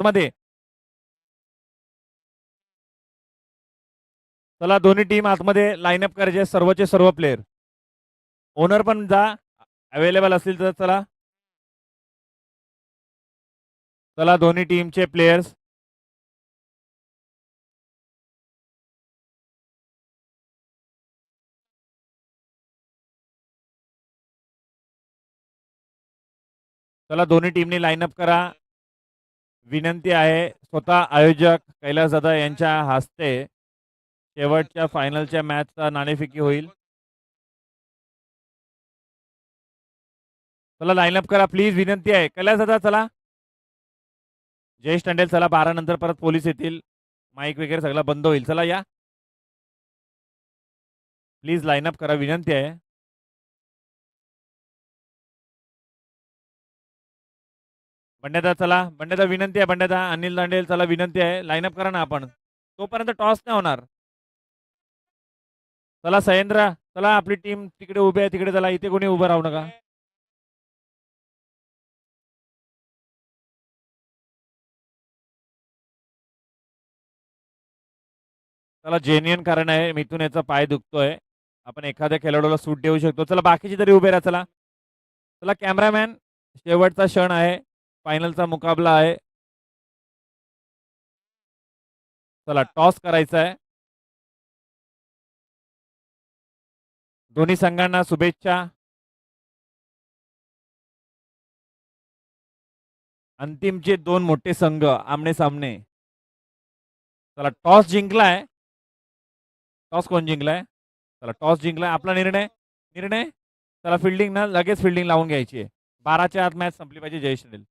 आतमध्ये. चला दोन्ही टीम आतमध्ये लाईनअप करायचे सर्वचे सर्व प्लेयर. ओनर पण जा अवेलेबल असतील तर चला. चला दोन्ही टीमचे प्लेयर्स. चला दोन्ही टीमनी लाईनअप करा. विनंती आहे स्वतः आयोजक कैलास दादा यांच्या हस्ते शेवटच्या फायनलच्या मॅचचा नाणेफेकी होईल. चला लाईनअप करा प्लीज, विनंती आहे. कैलास दादा चला. जयेश टंडेल चला. 12 नंतर परत पोलीस येतील. माईक वगैरे सगळं बंद होईल. चला या प्लीज, लाईनअप करा, विनंती आहे. बंड्यादा चला. बंड्यादा विनंती आहे. बंड्यादा अनिल दांडेल चला, विनंती आहे. लाईनअप करा ना आपण. तोपर्यंत टॉस नाही होणार. चला सयेंद्र चला. आपली टीम तिकडे उभी आहे. तिकडे चला. इथे कोणी उभं राहू नका. चला जेन्युइन कारण आहे. मिथून याचा पाय दुखतोय. आपण एखाद्या खेळाडूला सूट देऊ शकतो. चला बाकीचे तरी उभे राहा. चला चला कॅमेरामॅन, शेवटचा क्षण आहे. फायनलचा मुकाबला आहे. चला टॉस करायचा आहे. दोन्ही संघांना शुभेच्छा. अंतिमचे दोन मोठे संघ आमने सामने. चला टॉस जिंकलाय. टॉस कोण जिंकलाय? चला टॉस जिंकलाय. आपला निर्णय. निर्णय चला फिल्डिंग ना लगेच फिल्डिंग लावून घ्यायची आहे. 12च्या आत मॅच संपली पाहिजे. जयेश टंडेल.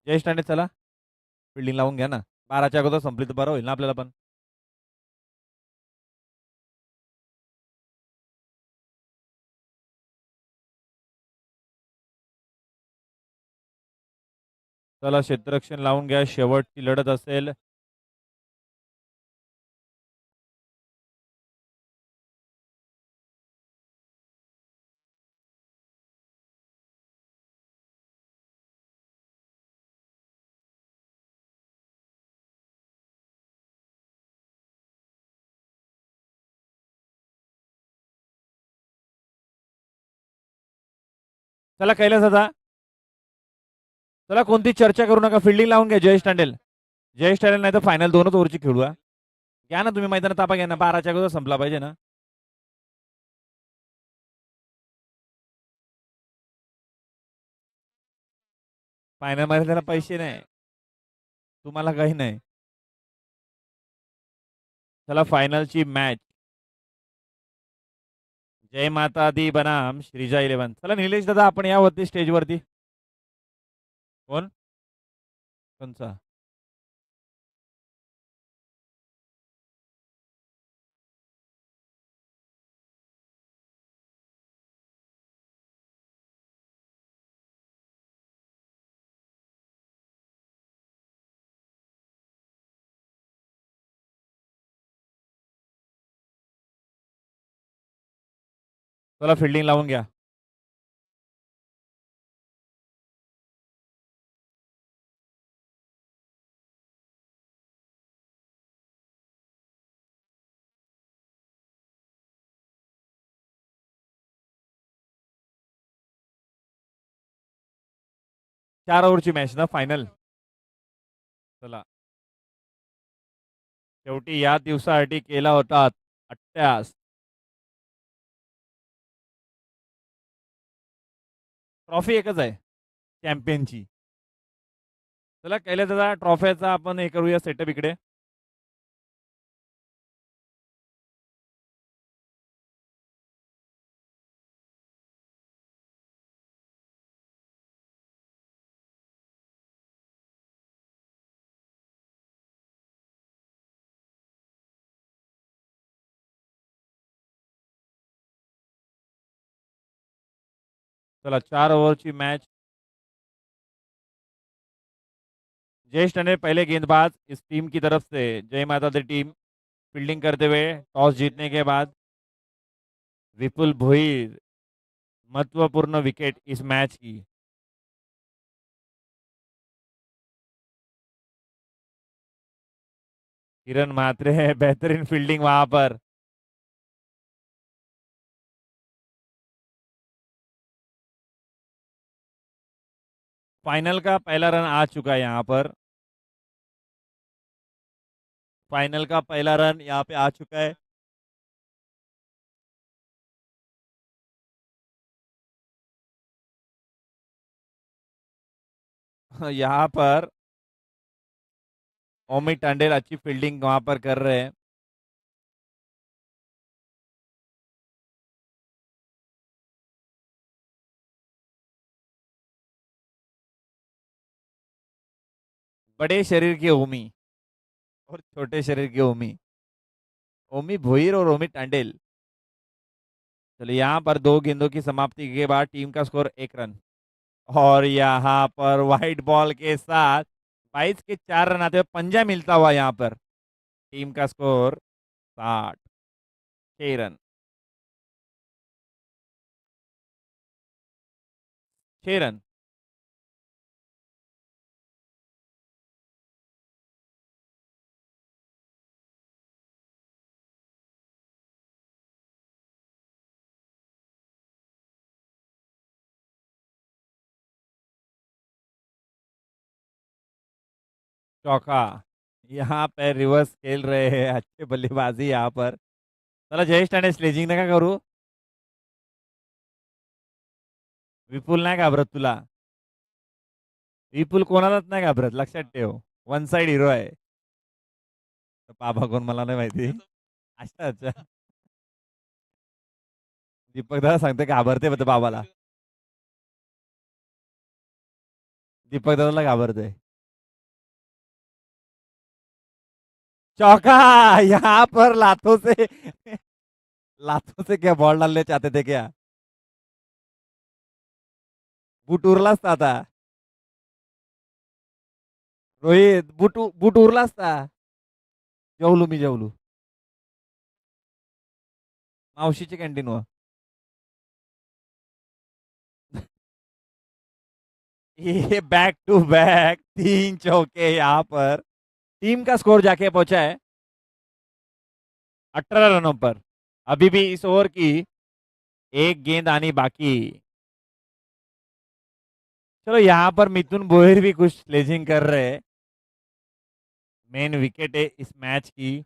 जयेश टंडेल चला. फिल्डिंग लावून घ्या ना. 12च्या अगोदर संपली तर बरं होईल ना आपल्याला पण. चला क्षेत्ररक्षण लावून घ्या. शेवटची लढत असेल. चला कैलास दादा चला. कोणती चर्चा करू नका. फिल्डिंग लावून घ्या. जयेश टंडेल. जयेश टंडेल नाही तर फायनल 2च ओव्हरची खेळूया. घ्या ना तुम्ही मैदानात तापा घ्या ना. 12च्या अगोदर संपला पाहिजे ना. फायनल मध्ये त्याला पैसे नाही. तुम्हाला काही नाही. चला फायनलची मॅच. जय माता दी बनाम श्रीजा 11. चला निलेश दादा आपण यावरती स्टेजवरती. कोण? कोणचा? चला फिल्डिंग लावून घ्या. चार ओव्हरची मॅच ना फायनल. चला शेवटी या दिवसासाठी केला होता अट्ट्यास. ट्रॉफी एकच आहे चॅम्पियनची. चला कैलास दादा ट्रॉफ्याचा आपण हे करूया सेटअप इकडे. चला 4 ओव्हरची मॅच. जयेश टंडे पहले गेंदबाज इस टीम की तरफ से। जय माता दी टीम फील्डिंग करते हुए टॉस जीतने के बाद। विपुल भोईर महत्वपूर्ण विकेट इस मैच की। किरण म्हात्रे है, बेहतरीन फील्डिंग वहां पर। फाइनल का पहला रन आ चुका है यहाँ पर। फाइनल का पहला रन यहाँ पे आ चुका है। यहाँ पर ओमी टांडेल अच्छी फील्डिंग वहां पर कर रहे हैं। बड़े शरीर के ओमी और छोटे शरीर के ओमी, ओमी भोईर और ओमी टांडेल। चलिए यहाँ पर दो गेंदों की समाप्ति के बाद टीम का स्कोर 1 रन। और यहाँ पर व्हाइट बॉल के साथ 22 के 4 रन आते हुए पंजा मिलता हुआ यहाँ पर। टीम का स्कोर 6 रन। 6 रन। चौका। यहाँ पे रिवर्स खेल रहे हैं, अच्छे बल्लेबाजी यहाँ पर। चला जयेश टाणे स्लेजिंग नका करू. विपुल नाही घाबरत तुला. विपुल कोणालाच नाही घाबरत, लक्षात ठेव. वन साइड हिरो आहे. बाबा कोण मला नाही माहिती. अच्छा अच्छा. दीपक दादा सांगते घाबरते बघ बाबाला. दीपक दादाला घाबरते. चौका. यहाँ पर लातों से लातों से क्या बॉल डालने चाहते थे क्या? बूट उरलाच था. रोहित बूट उरलाच था. जेवलो मी जेवलो. मावशीची कॅन्टीन वर. ये बैक टू बैक 3 चौके यहाँ पर। टीम का स्कोर जाके पहुंचा है 18 रनों पर। अभी भी इस ओवर की एक गेंद आनी बाकी। चलो यहाँ पर मिथुन बोहिर भी कुछ स्लेजिंग कर रहे हैं। मेन विकेट है इस मैच की।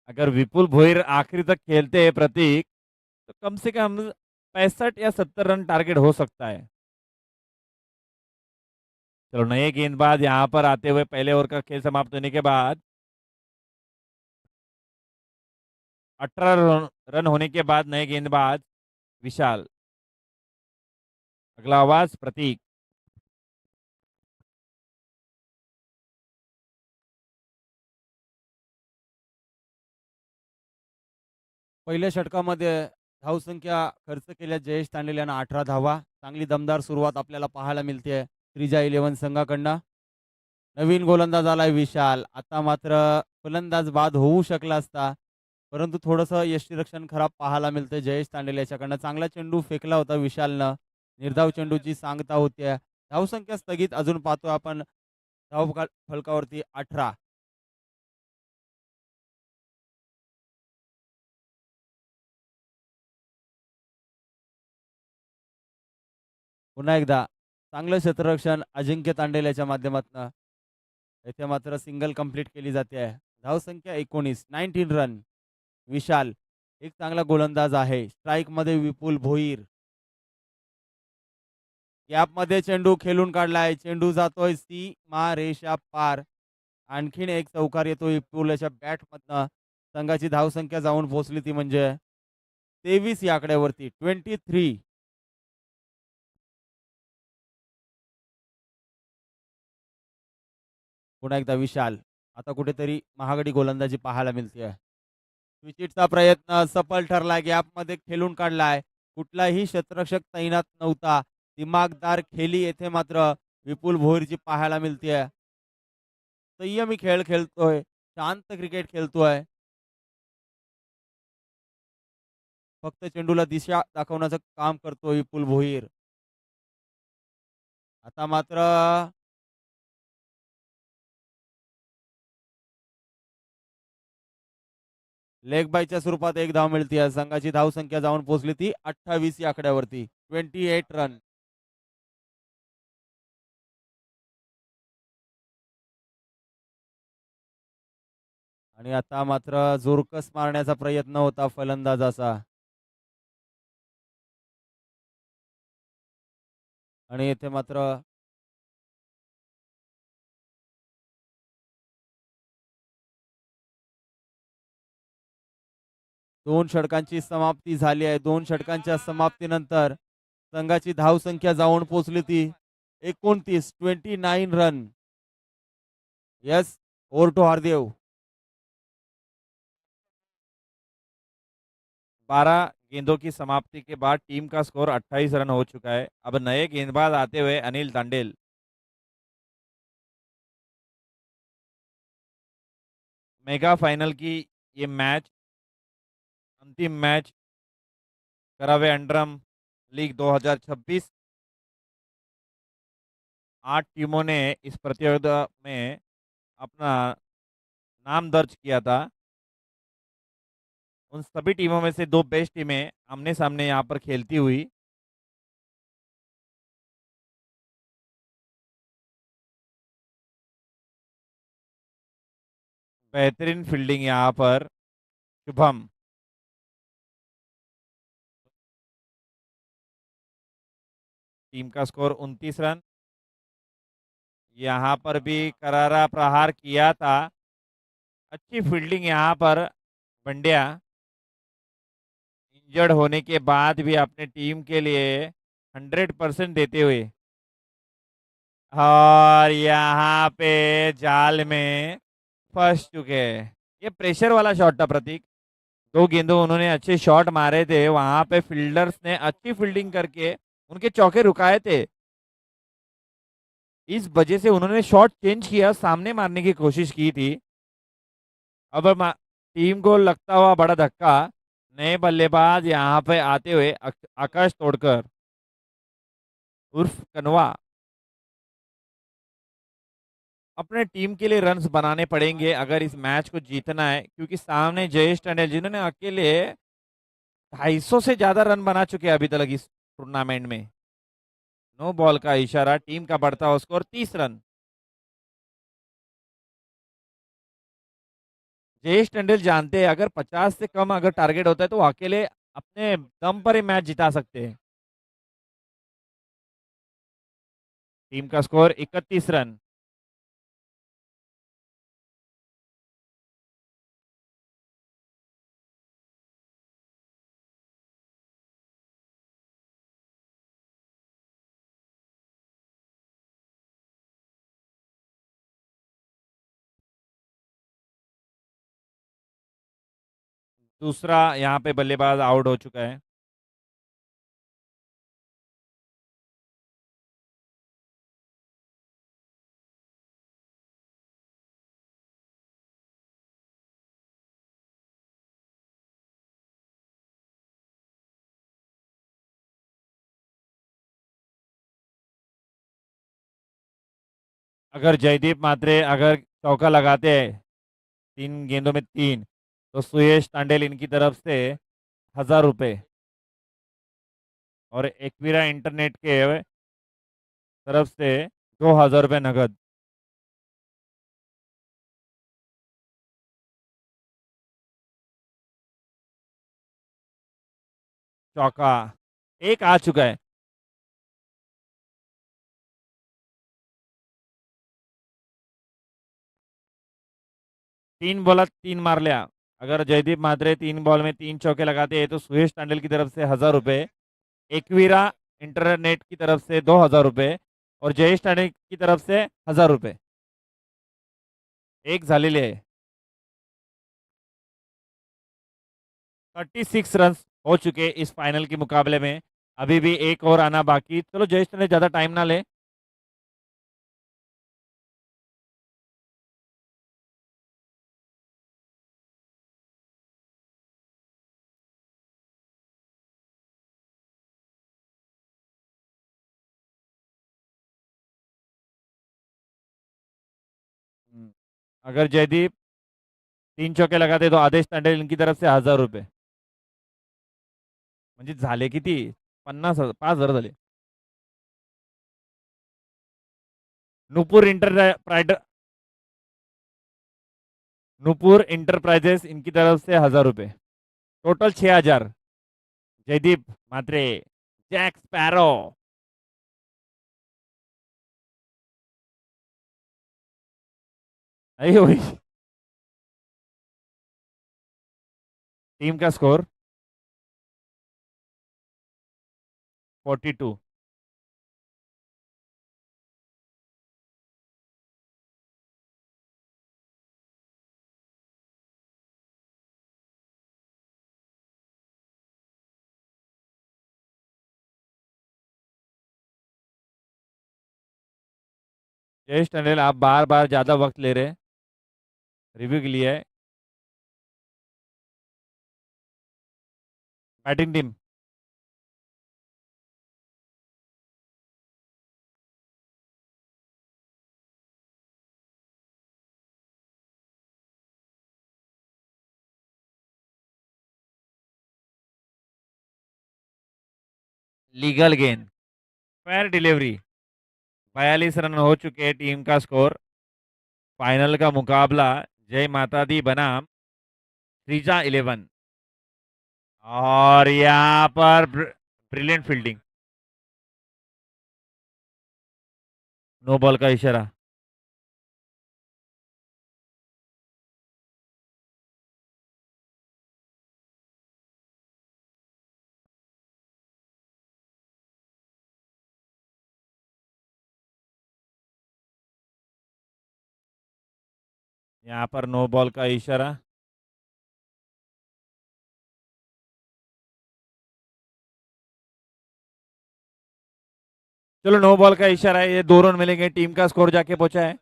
अगर विपुल भोईर आखिरी तक खेलते हैं प्रतीक, तो कम से कम 65 या 70 रन टारगेट हो सकता है। चलो नए गेंदबाज यहाँ पर आते हुए पहले ओवर का खेल समाप्त होने के बाद 18 रन होने के बाद नए गेंदबाज विशाल। अगला आवाज प्रतीक। पहिल्या षटकामध्ये धावसंख्या खर्च केल्या जयेश तांडेल यांना 18 धावा. चांगली दमदार सुरुवात आपल्याला पाहायला मिळते त्रिजा 11 संघाकडनं. नवीन गोलंदाज आलाय विशाल. आता मात्र फलंदाज बाद होऊ शकला असता, परंतु थोडंसं यष्टीरक्षण खराब पाहायला मिळतंय जयेश तांडेल याच्याकडनं. चांगला चेंडू फेकला होता विशालनं. निर्धाव चेंडूची सांगता होत्या. धावसंख्या स्थगित अजून पाहतोय आपण धाव फलकावरती 18. पुन्हा एकदा चांगलं क्षेत्ररक्षण अजिंक्य तांडेल याच्या माध्यमातून. येथे मात्र सिंगल कंप्लीट केली जाते आहे. धावसंख्या 19 रन. विशाल एक चांगला गोलंदाज आहे. स्ट्राईक मध्ये विपुल भोईर. गॅपमध्ये चेंडू खेळून काढलाय. चेंडू जातोय सीमा रेषा पार. आणखीन एक चौकार येतो विपुल याच्या बॅट मधनं. संघाची धावसंख्या जाऊन पोहोचली ती म्हणजे 23 या आकड्यावरती 23. पुन्हा एकदा विशाल. आता कुठेतरी महागडी गोलंदाजी पाहायला मिळते. विकेटचा प्रयत्न सफल ठरला. गॅपमध्ये खेळून काढलाय. कुठलाही क्षेत्ररक्षक तैनात नव्हता. दिमागदार खेळी येथे मात्र विपुल भोईरची पाहायला मिळते. संयमी खेळ खेळतोय, शांत क्रिकेट खेळतोय. फक्त चेंडूला दिशा दाखवण्याचं काम करतोय विपुल भोईर. आता मात्र लेग बायच्या स्वरूपात एक धाव मिळते. संघाची धाव संख्या जाऊन पोहोचली ती 28 या आकड्यावरती. 28 रन. आणि आता मात्र जोरकस मारण्याचा प्रयत्न होता फलंदाजाचा. आणि येथे मात्र दोन षटकांची समाप्ती झाली आहे. दोन षटकांच्या समाप्तीनंतर संघाची धाव संख्या जाऊन पोहोचली ती 29 run. Yes, over to Hardev. 12 गेंदों की समाप्ति के बाद टीम का स्कोर 28 रन हो चुका है। अब नए गेंदबाज आते हुए अनिल तांडेल। मेगा फाइनल की ये मैच, अंतिम मैच करावे अंडरम लीग 2026। 8 टीमों ने इस प्रतियोगिता में अपना नाम दर्ज किया था। उन सभी टीमों में से 2 बेस्ट टीमें आमने सामने यहाँ पर खेलती हुई। बेहतरीन फील्डिंग यहाँ पर शुभम। टीम का स्कोर 29 रन। यहाँ पर भी करारा प्रहार किया था। अच्छी फील्डिंग यहाँ पर पंड्या इंजर्ड होने के बाद भी अपने टीम के लिए 100% देते हुए, और यहाँ पे जाल में फंस चुके हैं। ये प्रेशर वाला शॉट था प्रतीक। 2 गेंदों उन्होंने अच्छे शॉट मारे थे, वहां पे फील्डर्स ने अच्छी फील्डिंग करके उनके चौके रुकाए थे। इस वजह से उन्होंने शॉट चेंज किया, सामने मारने की कोशिश की थी। अब टीम को लगता हुआ बड़ा धक्का। नए बल्लेबाज यहाँ पे आते हुए आकाश तोड़कर उर्फ कनवा। अपने टीम के लिए रन्स बनाने पड़ेंगे अगर इस मैच को जीतना है, क्योंकि सामने जयेश टंडेल जिन्होंने अकेले 250 से ज्यादा रन बना चुके हैं अभी तक इस टूर्नामेंट में। नो बॉल का इशारा, टीम का बढ़ता हुआ स्कोर 30 रन। जयेश टंडेल जानते हैं अगर 50 से कम अगर टारगेट होता है तो वो अकेले अपने दम पर ही मैच जिता सकते हैं। टीम का स्कोर 31 रन। दूसरा यहाँ पे बल्लेबाज आउट हो चुका है। अगर जयदीप मात्रे अगर चौका लगाते हैं 3 गेंदों में 3, तो सुयश तांडेल इनकी तरफ से 1000 रुपये और एकवीरा इंटरनेट के तरफ से 2000 रुपये नगद। चौका एक आ चुका है। 3 बॉल 3 मार लिया। अगर जयदीप मात्रे 3 बॉल में 3 चौके लगाते हैं तो सुयश तांडेल की तरफ से 1000 रुपये, एकवीरा इंटरनेट की तरफ से 2000 रुपये और जयेश तांडेल की तरफ से 1000 रुपये। एक झालेले आहे। 36 रन हो चुके इस फाइनल के मुकाबले में। अभी भी एक और आना बाकी, चलो जयेश ने ज्यादा टाइम ना ले। अगर जयदीप 3 चौके लगाते तो आदेश तांडेल इनकी तरफ से 1000 रुपये, म्हणजे झाले किती, 5,000 झाले. नुपुर इंटरप्राइजेस इनकी तरफ से 1000 रुपये, टोटल 6,000. जयदीप मात्रे, जैक स्पैरो. आई हुई टीम का स्कोर 42. जयेश टंडेल आप बार बार ज्यादा वक्त ले रहे हैं रिव्यू के लिए. Batting team. लीगल गेंद, फेयर डिलीवरी. 42 रन हो चुके हैं टीम का स्कोर. फाइनल का मुकाबला जय माता दी बनाम श्रीजा 11. और यहाँ पर ब्रिलियंट फील्डिंग. नो बॉल का इशारा. यहाँ पर नो बॉल का इशारा. चलो नो बॉल का इशारा है, ये 2 रन मिलेंगे. टीम का स्कोर जाके पहुंचा है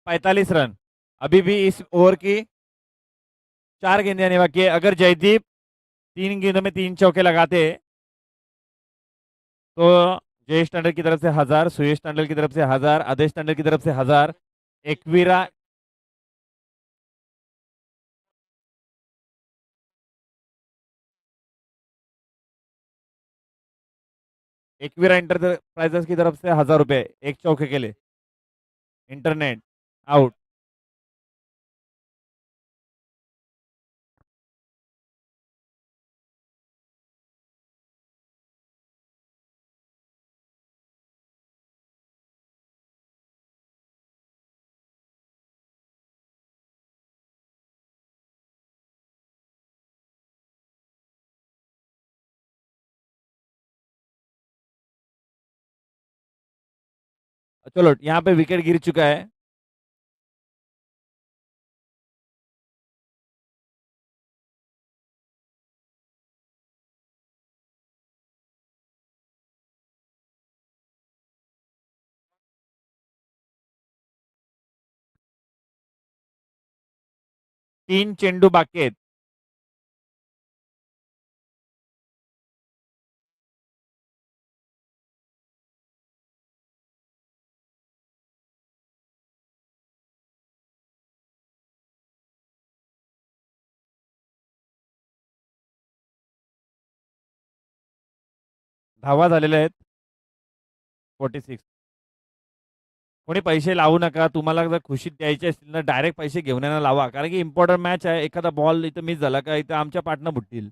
45 रन. अभी भी इस ओवर की 4 गेंदें आने बाकी है. अगर जयदीप 3 गेंदों में 3 चौके लगाते तो जयेश टंडल की तरफ से 1000, सुयश टंडल की तरफ से 1000, आदेश टंडल की तरफ से 1000, एकवीरा एकवीरा इंटरप्राइजेस की तरफ से 1000 रुपये 1 चौके के लिए. Internet out. चलो यहाँ पे विकेट गिर चुका है. तीन चेंडू बाकी आहेत. धावा झालेल्या आहेत 46. कोणी पैसे लावू नका. तुम्हाला जर खुशीत द्यायचे असतील ना डायरेक्ट पैसे घेऊन येणं लावा, कारण की इम्पॉर्टंट मॅच आहे. एखादा बॉल इथं मिस झाला का इथं आमच्या पार्टनर बुटतील.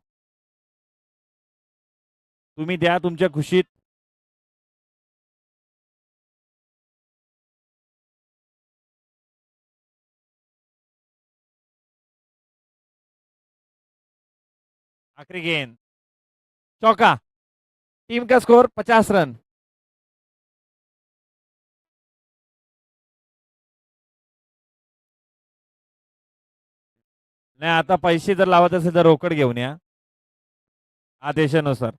तुम्ही द्या तुमच्या खुशीत. आखरी गेंद, चौका. टीम का स्कोर 50 रन. नाही आता पैसे जर लावत असेल तर रोकड घेऊन या. आदेशानुसार.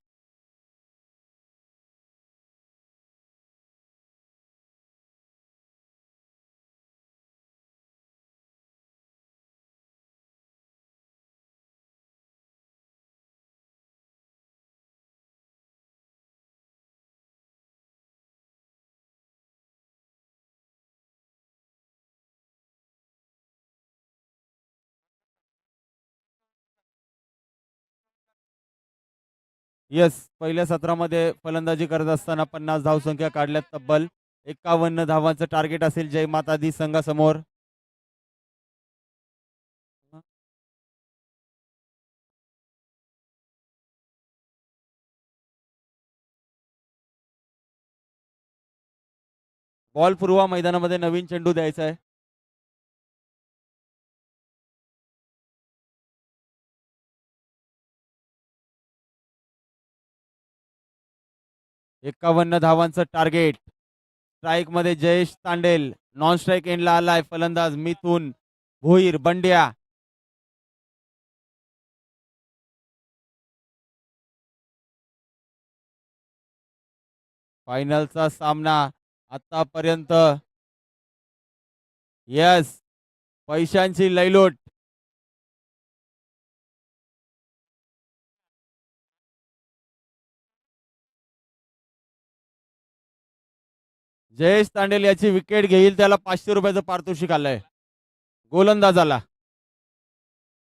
येस, पहिल्या सत्रामध्ये फलंदाजी करत असताना 50 धावसंख्या काढल्यात. तब्बल 51 धावांचं टार्गेट असेल जय माता दी संघासमोर. बॉल पुरवा, मैदानामध्ये नवीन चेंडू द्यायचा आहे. एकावन्न धावांचं टार्गेट. स्ट्राईक मध्ये जयेश तांडेल, नॉन स्ट्राईक एंडला आलाय फलंदाज मिथून भोईर बंड्या. फायनलचा सामना आतापर्यंत. यस, पैशांची लयलोट. जयेश तांडेल याची विकेट घेईल त्याला 500 रुपयाचं पारितोषिक आलंय. गोलंदाजाला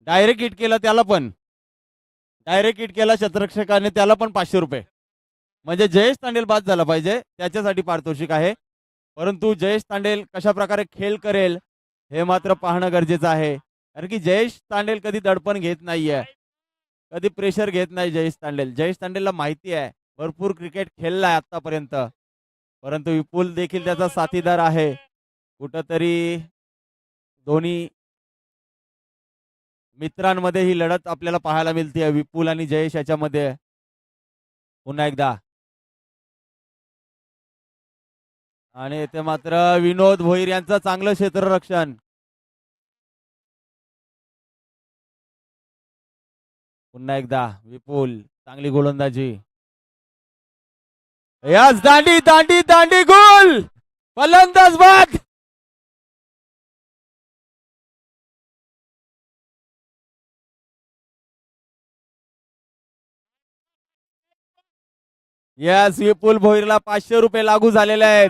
डायरेक्ट हिट केला त्याला पण, डायरेक्ट हिट केला शतरक्षकाने त्याला पण 500 रुपये. म्हणजे जयेश तांडेल बाद झाला पाहिजे त्याच्यासाठी पारितोषिक आहे. परंतु जयेश तांडेल कशा प्रकारे खेळ करेल हे मात्र पाहणं गरजेचं आहे. कारण की जयेश तांडेल कधी दडपण घेत नाहीये, कधी प्रेशर घेत नाही जयेश तांडेल. जयेश तांडेलला माहिती आहे भरपूर क्रिकेट खेळलाय आतापर्यंत, परंतु विपुल देखील त्याचा साथीदार आहे. कुठंतरी दोन्ही मित्रांमध्ये ही लढत आपल्याला पाहायला मिळते विपुल आणि जयेश याच्यामध्ये. पुन्हा एकदा आणि येथे मात्र विनोद भोईर यांचं चांगलं क्षेत्ररक्षण. पुन्हा एकदा विपुल, चांगली गोलंदाजी. यास दांडी दांडी दांडी गोल, फलंदाज बाद. यस, विपुल भोईरला 500 रुपये लागू झालेले आहेत.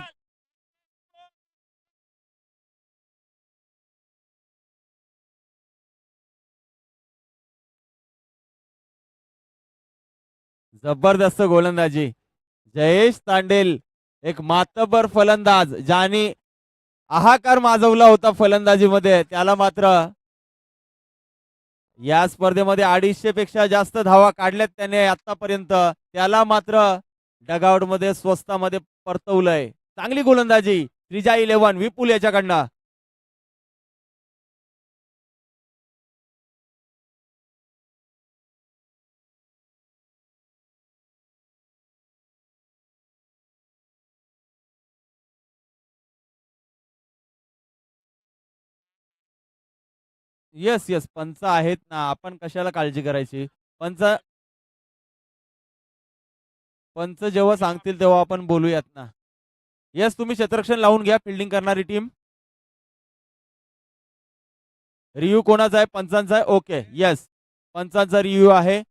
जबरदस्त गोलंदाजी. जयेश तांडेल एक मातबर फलंदाज ज्याने हाहाकार माजवला होता फलंदाजीमध्ये, त्याला मात्र या स्पर्धेमध्ये 250 पेक्षा जास्त धावा काढल्यात त्याने आतापर्यंत, त्याला मात्र डगआउट मध्ये स्वस्तामध्ये परतवलंय. चांगली गोलंदाजी त्रिजा 11 विपुल याच्याकडनं. येस येस, पंच आहेत ना, आपण कशाला काळजी करायची. पंच पंच जेव्हा सांगतील तेव्हा आपण बोलूयात ना. येस, तुम्ही क्षेत्ररक्षण लावून घ्या, फिल्डिंग करणारी टीम. रिव्ह्यू कोणाचा आहे? पंचांचा आहे. ओके, येस, पंचांचा रिव्ह्यू आहे.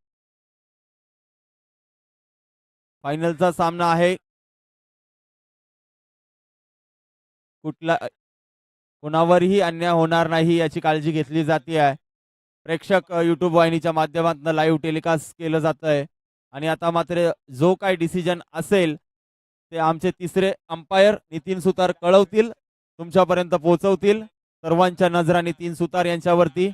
फायनलचा सामना आहे. कुठला कोणावरही अन्याय होणार नाही याची काळजी घेतली जाते आहे. प्रेक्षक युट्यूब वाहिनीच्या माध्यमातून लाईव्ह टेलिकास्ट केलं जात आहे. आणि आता मात्र जो काही डिसिजन असेल ते आमचे तिसरे अंपायर नितीन सुतार कळवतील, तुमच्यापर्यंत पोहोचवतील. सर्वांच्या नजरा नितीन सुतार यांच्यावरती.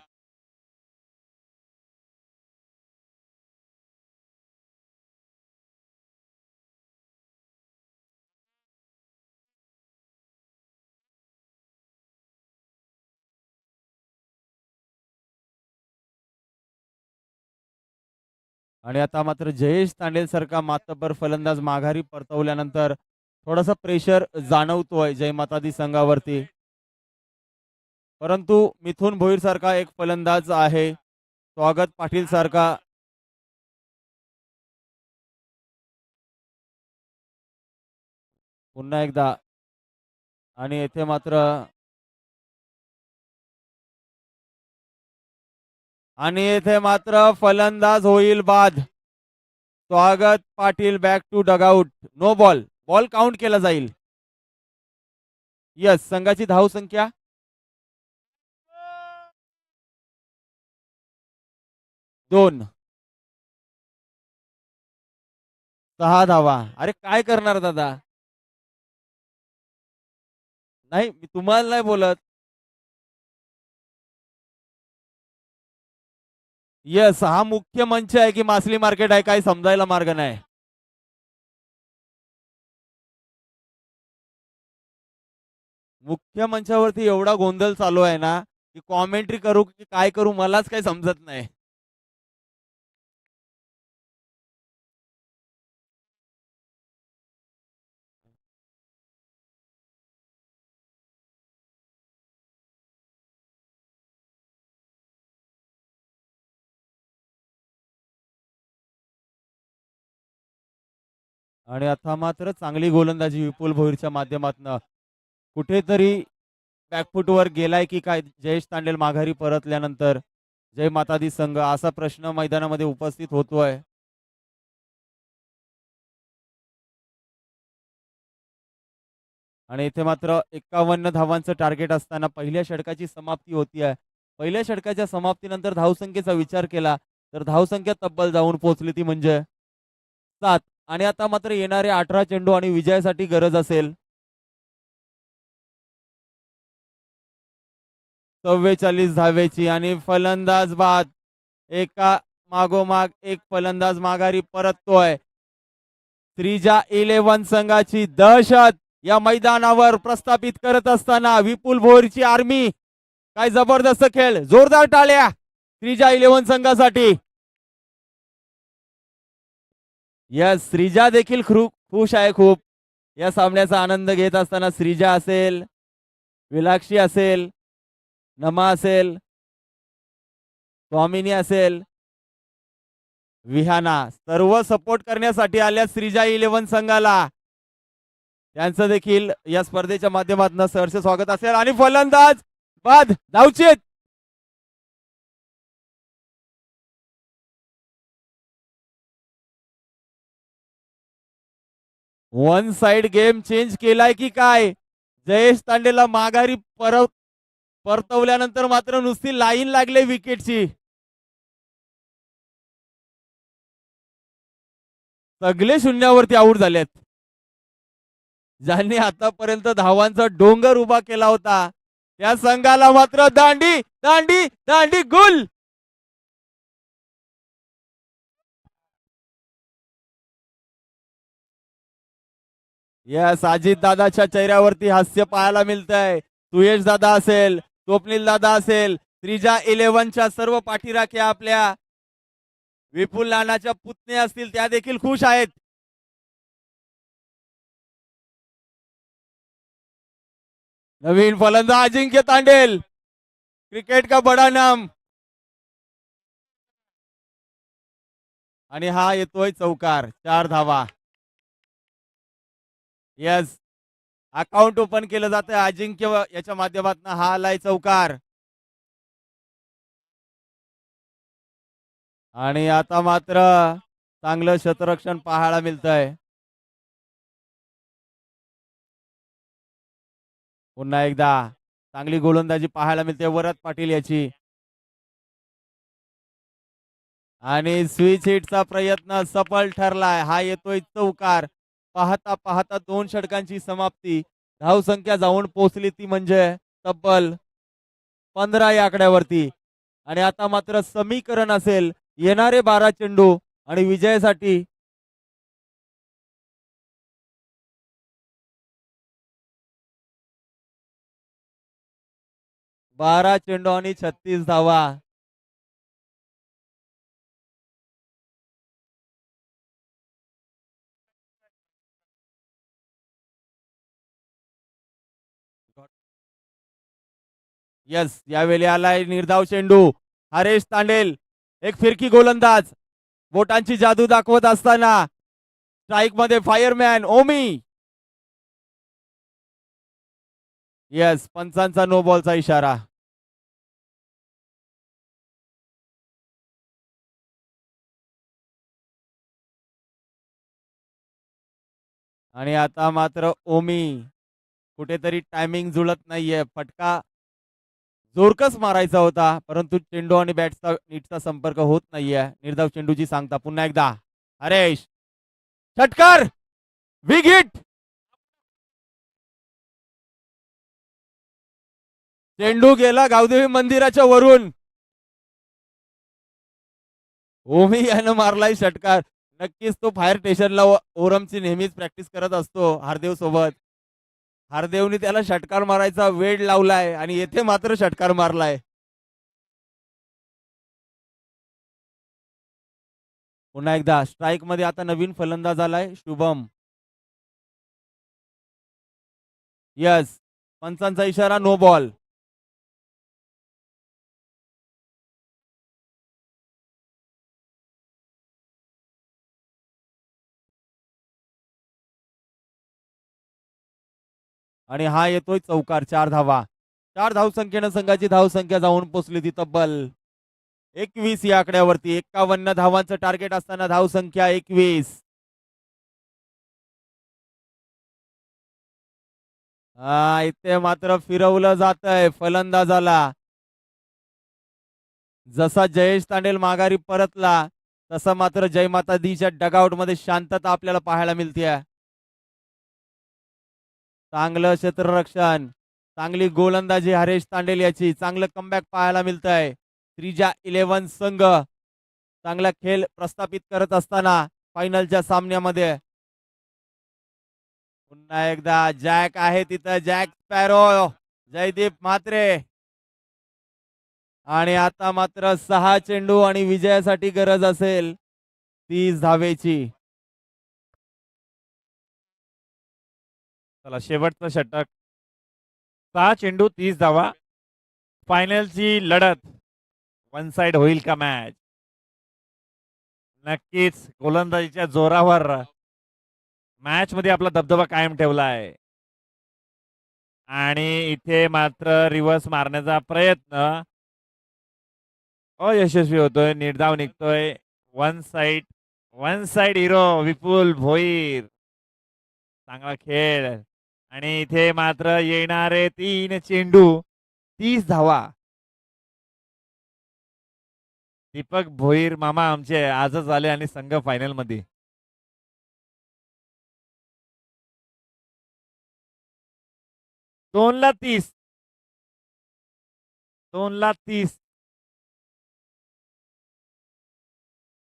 आणि आता मात्र जयेश तांडेल सारखा मातब्बर फलंदाज माघारी परतवल्यानंतर थोडासा प्रेशर जाणवतोय जय माता दी संघावरती. परंतु मिथुन भोईर सारखा एक फलंदाज आहे, स्वागत पाटील सारखा पुन्हा एकदा आणि येथे मात्र फलंदाज होईल बाद. Swagat Patil back to dugout. No ball. Ball count केला जाईल. यस, संघाची धाव संख्या 2. 6 धावा. अरे काय करणार दादा? नाही, मी तुम्हाला नाही बोलत. यस, हा मुख्य मंच आहे की मासली मार्केट आहे काही समजायला मार्ग नाही. मुख्य मंचावरती एवढा गोंधळ चालू आहे ना की कॉमेंट्री करू की काय करू मलाच काही समजत नाही. आणि आता मात्र चांगली गोलंदाजी विपुल भोईरच्या माध्यमातून. कुठेतरी बॅकफुटवर गेलाय की काय जयेश तांडेल माघारी परतल्यानंतर? जय मातादी संघ असा प्रश्न मैदानामध्ये उपस्थित होतोय. आणि इथे मात्र 51 धावांचं टार्गेट असताना पहिल्या षटकाची समाप्ती होती आहे. पहिल्या षटकाच्या समाप्तीनंतर धावसंख्येचा विचार केला तर धावसंख्या तब्बल जाऊन पोहोचली ती म्हणजे 7. आणि आता मात्र येणारे 18 चेंडू आणि विजयासाठी गरज असेल 44 धावेची. आणि फलंदाज बाद. एका मागोमाग एक फलंदाज माघारी परततोय. त्रिजा 11 संघाची दहशत या मैदानावर प्रस्थापित करत असताना विपुल भोईरची आर्मी. काय जबरदस्त खेळ. जोरदार टाळ्या त्रिजा 11 संघासाठी. यस, श्रीजा देखील खुश आहे खूप या सामन्याचा आनंद घेत असताना. श्रीजा असेल, विलाक्षी असेल, नमा असेल, स्वामिनी असेल, विहाना सर्व सपोर्ट करण्यासाठी आल्या श्रीजा 11 संघाला. त्यांचं देखील या स्पर्धेच्या माध्यमातून सहर्ष स्वागत असेल. आणि फलंदाज बाद. धावचीत. वन साइड गेम चेंज केलाय की काय? जयेश तांडेला माघारी परतवल्यानंतर मात्र नुसती लाईन लागले विकेटची. सगळे शून्यावरती आऊट झालेत. ज्यांनी आतापर्यंत धावांचा डोंगर उभा केला होता त्या संघाला मात्र दांडी दांडी दांडी गुल. या साजिद दादाच्या चेहऱ्यावरती हास्य पाहायला मिळतंय. सुयश दादा असेल, स्वप्नील दादा असेल, त्रिजा 11च्या सर्व पाठीराख्या आपल्या विपुल नानाच्या पुतण्या असतील त्या देखील खुश आहेत. नवीन फलंदाज अजिंक्य तांडेल. क्रिकेट का बडा नाम. आणि हा येतोय चौकार. 4 धावा. यस, अकाउंट ओपन केलं जातं अजिंक्य याच्या माध्यमातून. हा आलाय चौकार. आणि आता मात्र चांगलं शतरक्षण पाहायला मिळतंय. पुन्हा एकदा चांगली गोलंदाजी पाहायला मिळते वरद पाटील याची. आणि स्विच हिटचा प्रयत्न सफल ठरलाय. हा येतोय चौकार. पाहता पाहता 2 षटकांची समाप्ती. धावसंख्या जाऊन पोहोचली ती म्हणजे तब्बल 15 या आकड्यावरती. आणि आता मात्र समीकरण असेल येणारे 12 चेंडू आणि विजयासाठी. बारा चेंडू आणि 36 धावा. यस, यावेळी आलाय निर्धाव चेंडू. हरेश तांडेल एक फिरकी गोलंदाज बोटांची जादू दाखवत असताना स्ट्राईक मध्ये फायरमॅन ओमी. येस, पंचांचा नो बॉलचा इशारा. आणि आता मात्र ओमी कुठेतरी टायमिंग जुळत नाहीये. फटका जोरकस मारायचा होता, परंतु चेंडू आणि बॅटचा नीटचा संपर्क होत नाहीये. निर्धाव चेंडूची सांगता पुन्हा एकदा. हरेश षटकार, बिग हिट. चेंडू गेला गावदेवी मंदिराच्या वरून. ओमी यानं मारलाय षटकार. नक्कीच तो फायर स्टेशनला ओरमची नेहमीच प्रॅक्टिस करत असतो हार्देव सोबत. हार्देवनी त्याला षटकार मारायचा वेळ लावलाय आणि येथे मात्र षटकार मारलाय. पुन्हा एकदा स्ट्राईक मध्ये आता नवीन फलंदाज आलाय शुभम. यस, पंचांचा इशारा नो बॉल. आणि हा येतोय चौकार. 4 धावा. 4 धावसंख्येनं संघाची धावसंख्या जाऊन पोचली ती तब्बल 21 या आकड्यावरती. 51 धावांचं टार्गेट असताना धावसंख्या 21. हा, इथे मात्र फिरवलं जातंय फलंदाजाला. जसा जयेश तांडेल माघारी परतला तसा मात्र जयमाता दीच्या डगआउट मध्ये शांतता आपल्याला पाहायला मिळते. चांगलं क्षेत्ररक्षण, चांगली गोलंदाजी हरेश तांडेल याची. चांगलं कमबॅक पाहायला मिळत आहे. त्रिजा 11 संघ चांगला खेळ प्रस्थापित करत असताना फायनलच्या सामन्यामध्ये पुन्हा एकदा जॅक आहे तिथं. Jack Sparrow, Jaydeep Mhatre. आणि आता मात्र 6 चेंडू आणि विजयासाठी गरज असेल 30 धावेची. चला शेवटचा षटक. 6 चेंडू 30 धावा. फायनलची लढत वन साइड होईल का मॅच? नक्कीच गोलंदाजीच्या जोरावर मॅच मध्ये आपला दबदबा कायम ठेवला आहे. आणि इथे मात्र रिव्हर्स मारण्याचा प्रयत्न अयशस्वी होतोय. निर्धाव निघतोय. वन साइड हिरो विपुल भोईर. चांगला खेळ. आणि इथे मात्र येणारे 3 चेंडू 30 धावा. दीपक भोईर मामा आमचे आजच आले आणि संघ फायनल मध्ये. दोनला 30. 2 ला 30.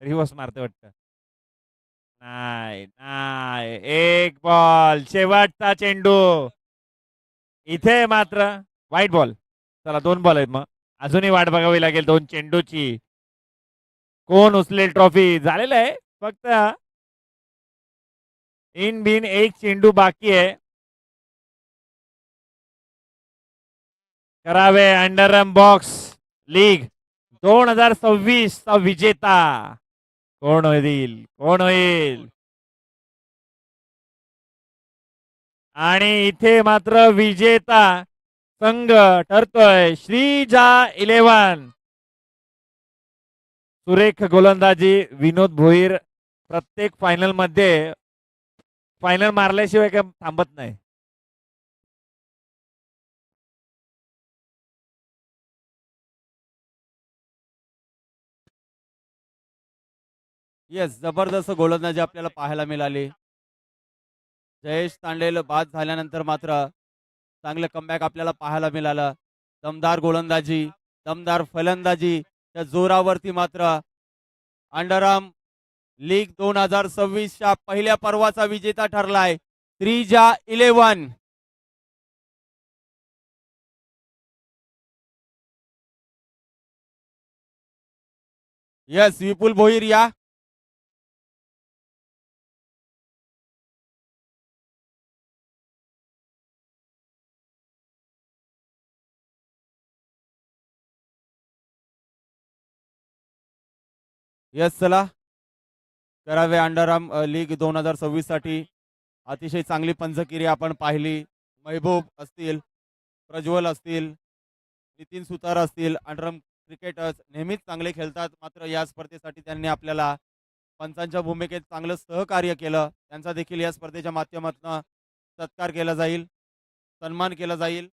रिव्हर्स मारते वाटतं. नाही नाही, एक बॉल. शेवटचा चेंडू. इथे मात्र व्हाईट बॉल. चला 2 बॉल आहेत. मग अजूनही वाट बघावी लागेल 2 चेंडूची. कोण उचलेल ट्रॉफी? झालेलं आहे. फक्त इन बिन एक चेंडू बाकी आहे. करावे अंडरम बॉक्स लीग 2026 चा विजेता कोण होईल? कोण होईल? आणि इथे मात्र विजेता संघ ठरतोय श्रीजा 11. सुरेख गोलंदाजी विनोद भोईर प्रत्येक फायनल मध्ये फायनल मारल्याशिवाय काय थांबत नाही. येस, जबरदस्त गोलंदाजी आपल्याला पाहायला मिळाली. जयेश तांडेल बाद झाल्यानंतर मात्र चांगलं कमबॅक आपल्याला पाहायला मिळालं. दमदार गोलंदाजी, दमदार फलंदाजी त्या जोरावरती मात्र अंडरआर्म लीग 2026 च्या पहिल्या पर्वाचा विजेता ठरलाय त्रिजा 11. येस, विपुल भोईर या. येस, चला करावे अंडरआर्म लीग 2026 साठी अतिशय चांगली पंचकिरी आपण पाहिली. महबूब असतील, प्रज्वल असतील, नितीन सुतार असतील, अंडरम क्रिकेटर्स नेहमीच चांगले खेळतात. मात्र या स्पर्धेसाठी त्यांनी आपल्याला पंचांच्या भूमिकेत चांगलं सहकार्य केलं. त्यांचा देखील या स्पर्धेच्या माध्यमातून सत्कार केला जाईल, सन्मान केला जाईल.